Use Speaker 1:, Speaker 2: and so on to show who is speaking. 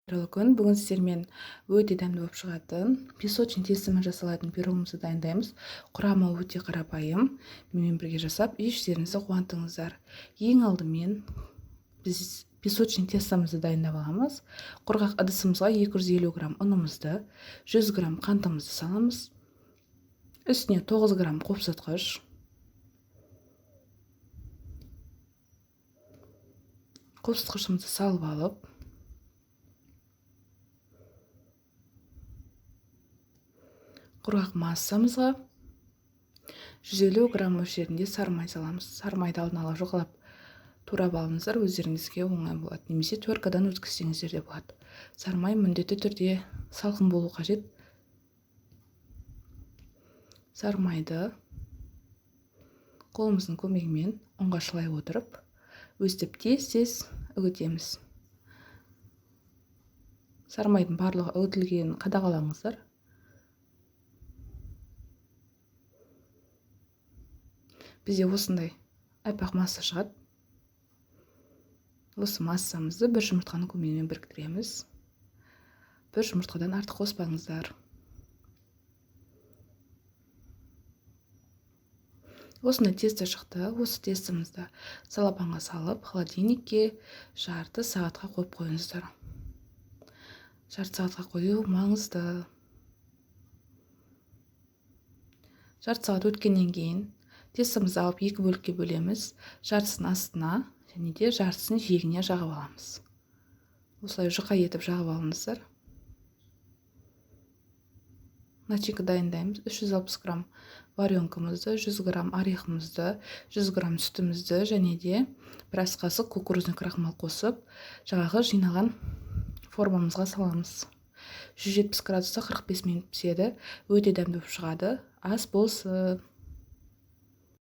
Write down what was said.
Speaker 1: Күн бүгін сіздермен өте дәмді болып шығатын песочный тестімен жасалатын пирогымызды дайындаймыз. Құрамы өте қарапайым. Менімен бірге жасап, іштеріңізді қуантыңыздар. Ең алдымен біз песочный тестімізді дайындап аламыз. Құрғақ ыдысымызға 250 грамм ұнымызды, 100 грамм қантымызды саламыз. Үстіне 9 грамм қопсытқыш, қопсытқышымызды салып алып, құрғақ массамызға 150 грамм мөлшерінде сары май саламыз. Сары майды алдын ала жоғалап турап алыңыздар, өздеріңізге оңай болады. Немесе теркадан өткізсеңіздер де болады. Сары май міндетті түрде салқын болу қажет. Сары майды қолымыздың көмегімен ұнға шылай отырып, өстіп тез-тез үгітеміз. Сары майдың барлығы үгітілгенін қадағалаңыздар. Бізде осындай аппақ масса шығады. Осы массамызды бір жұмыртқаның көмегімен біріктіреміз. Бір жұмыртқадан артық қоспаңыздар. Осындай тесті шықты. Осы тестімізді салапанға салып, холодильникке жарты сағатқа қойып қойыңыздар. Жарты сағатқа қою маңызды. Жарты сағат өткеннен кейін тестімізді алып 2 бөлікке бөлеміз. Жартысын астына және де жартысын жиегіне жағып аламыз. Осылай жұқа етіп жағып алыңыздар. Начинка дайындаймыз. 360 грамм варенкамызды, 100 грамм орехымызды, 100 грамм сүтімізді және де бір ас қасық кукурузный крахмал қосып, жаңағы жинаған формамызға саламыз. 170 градуста 45 минут піседі. Өте дәмді болып шығады. Ас болсын.